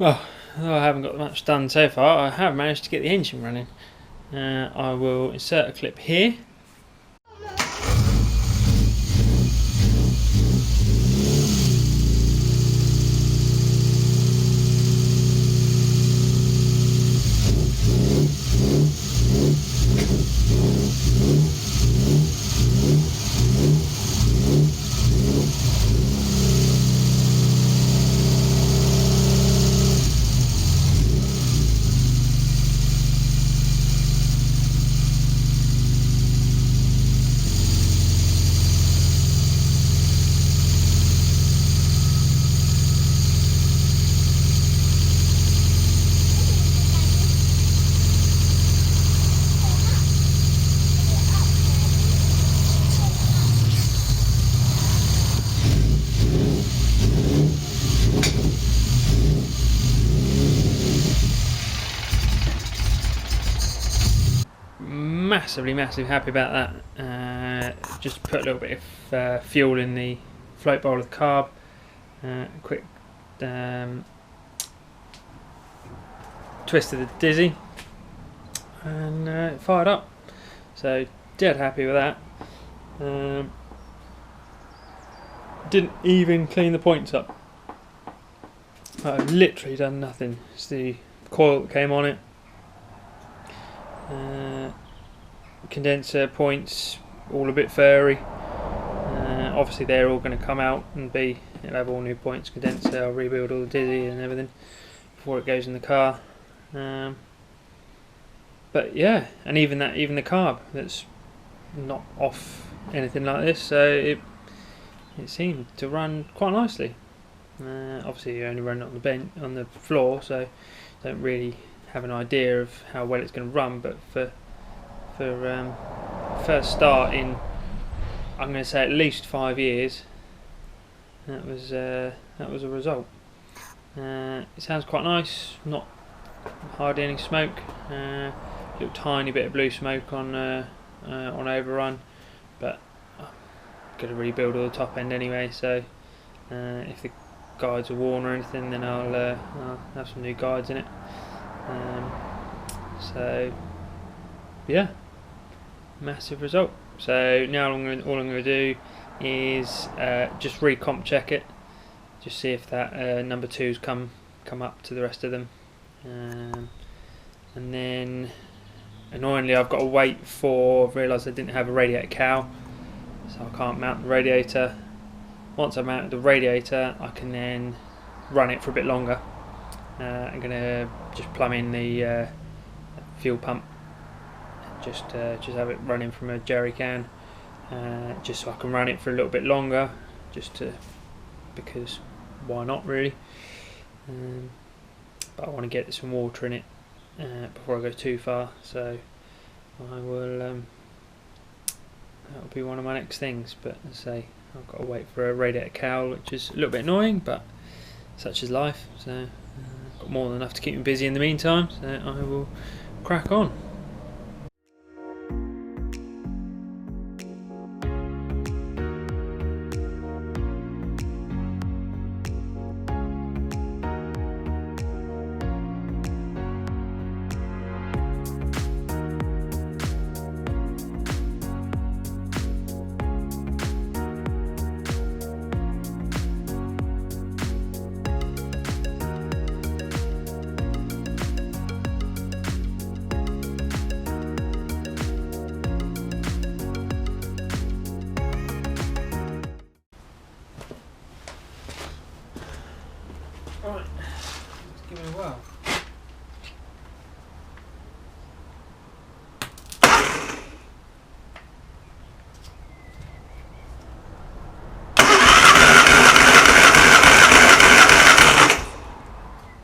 Well, though I haven't got much done so far, I have managed to get the engine running. I will insert a clip here. Massively happy about that. Just put a little bit of fuel in the float bowl of the carb. Quick twist of the dizzy, and it fired up. So dead happy with that. Didn't even clean the points up. I've literally done nothing. It's the coil that came on it. Condenser points all a bit furry. Obviously they're all going to come out and it'll have all new points. Condenser, I'll rebuild all the dizzy and everything before it goes in the car. But yeah, and even the carb, that's not off anything like this, so it seemed to run quite nicely. Obviously you only run it on the floor, so don't really have an idea of how well it's going to run, but for first start in, I'm going to say, at least 5 years, that was a result. It sounds quite nice, not hardly any smoke. Little tiny bit of blue smoke on overrun, but I'm going to rebuild all the top end anyway, so if the guides are worn or anything, then I'll have some new guides in it. So yeah, massive result. So now all I'm going to do is just recomp check it, just see if that number 2's come up to the rest of them, and then annoyingly I've got to wait I've realised I didn't have a radiator cowl, so I can't mount the radiator. Once I've mounted the radiator, I can then run it for a bit longer. I'm going to just plumb in the fuel pump, just have it running from a jerry can, just so I can run it for a little bit longer, because why not really. But I want to get some water in it before I go too far, so I will that'll be one of my next things. But as I say, I've got to wait for a radiator cowl, which is a little bit annoying, but such is life. So I've got more than enough to keep me busy in the meantime, so I will crack on. Right, let's give it a whirl.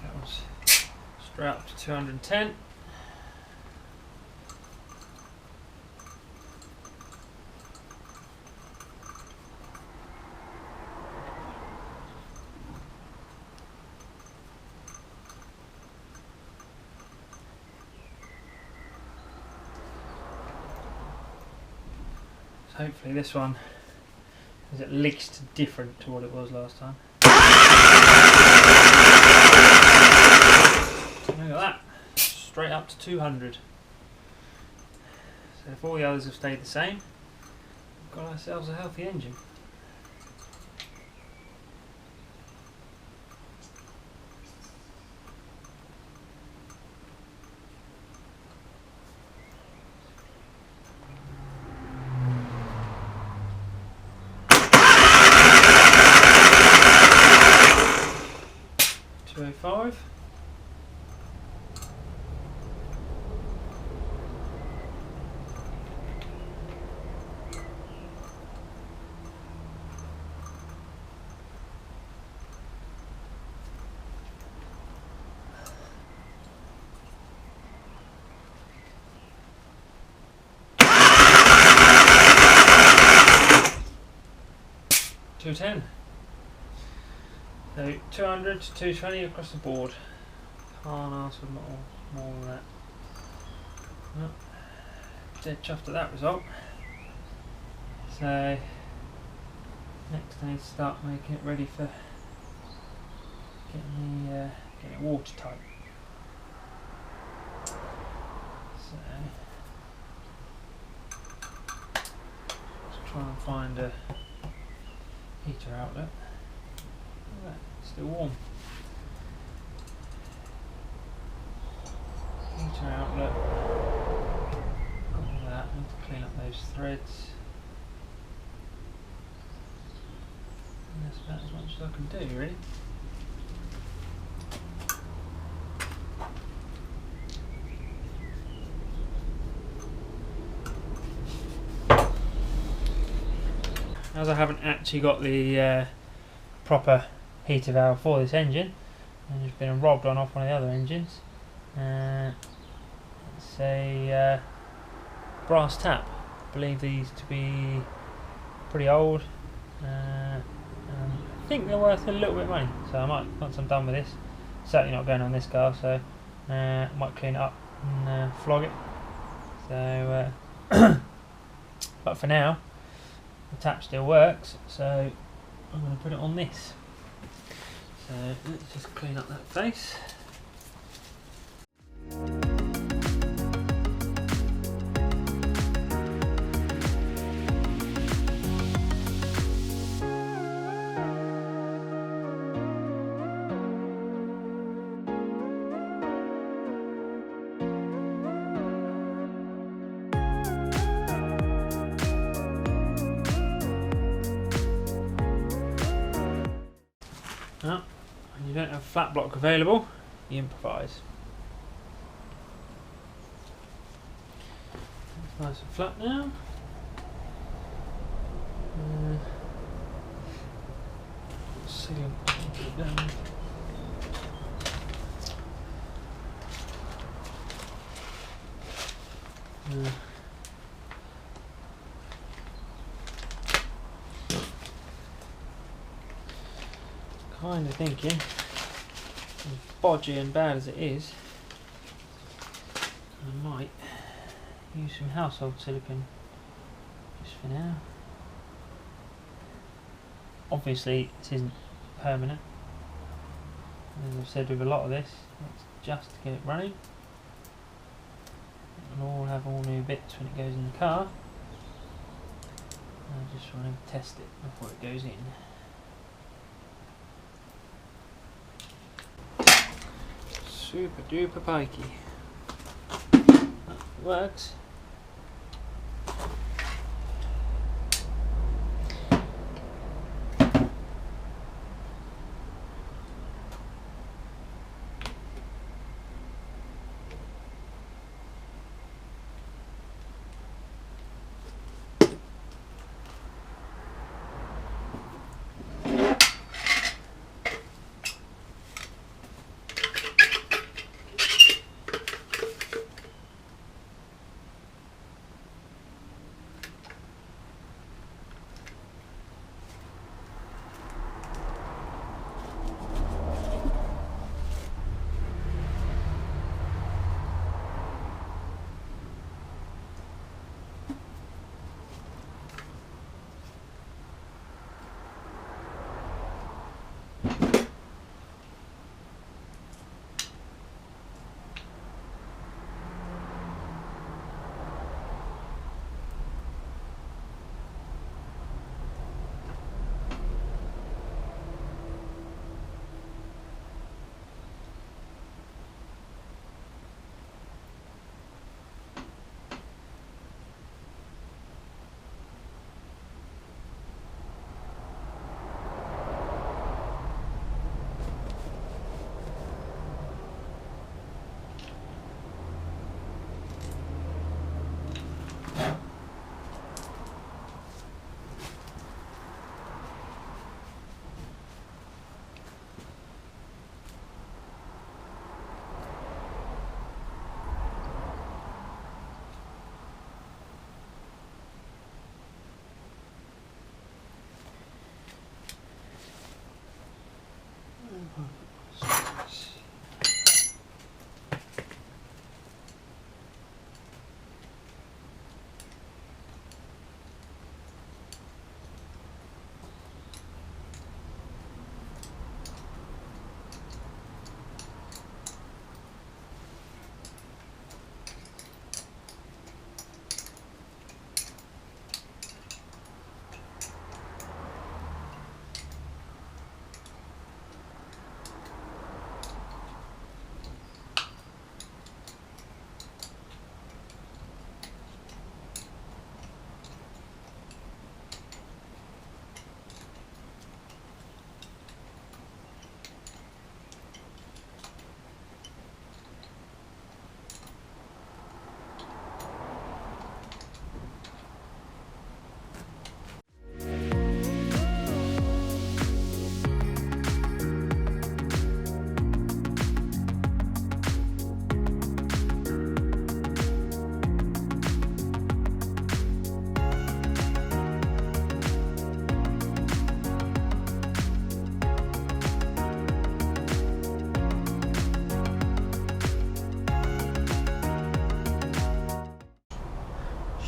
That was straight up to 210. Hopefully this one is at least different to what it was last time. Look at that, straight up to 200. So if all the others have stayed the same, we've got ourselves a healthy engine. $205. $210. So 200 to 220 across the board. Can't ask for more than that. Well, dead chuffed at that result. So next I need to start making it ready for getting it watertight. So let's try and find a heater outlet. Look at that, it's still warm. Heater outlet. Got all that. I need to clean up those threads. And that's about as much as I can do, really. As I haven't actually got the proper heater valve for this engine, and just been robbed off one of the other engines. It's a brass tap. I believe these to be pretty old. I think they're worth a little bit of money, so I might, once I'm done with this, certainly not going on this car, so I might clean it up and flog it. So, but for now, the tap still works, so I'm going to put it on this. So let's just clean up that face. Well, when you don't have flat block available, you improvise. It's nice and flat now. Sealant, put it down. Kind of thinking, as bodgy and bad as it is, I might use some household silicone just for now. Obviously this isn't permanent, as I've said with a lot of this, it's just to get it running. It'll all have all new bits when it goes in the car. I just want to test it before it goes in. Super duper pikey. That works.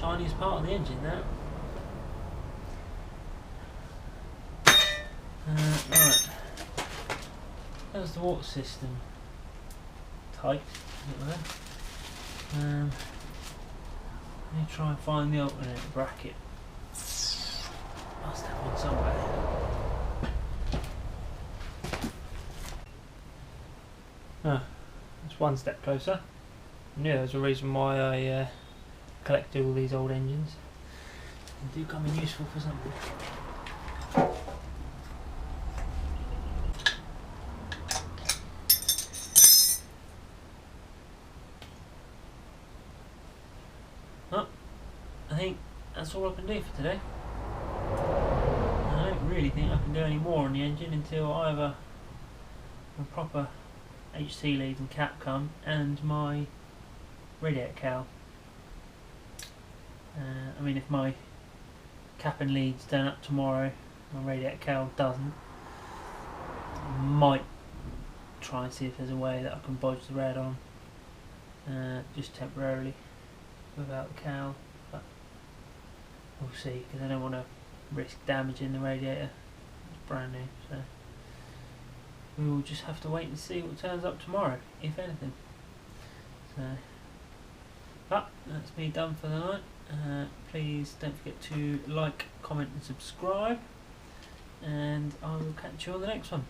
Shiniest part of the engine now. Right, there's the water system. Tight, isn't there? Let me try and find the alternator bracket. Must have one somewhere. Ah, that's one step closer. I knew there was a reason why I collected all these old engines. They do come in useful for something. Well, I think that's all I can do for today. I don't really think I can do any more on the engine until either a proper HT lead and cap come and my radiator cowl. I mean, if my cap and leads turn up tomorrow, my radiator cowl doesn't, I might try and see if there's a way that I can bodge the red on just temporarily without the cowl, but we'll see, because I don't want to risk damaging the radiator. It's brand new, so we will just have to wait and see what turns up tomorrow, if anything. So, but that's me done for the night. Please don't forget to like, comment and subscribe, and I will catch you on the next one.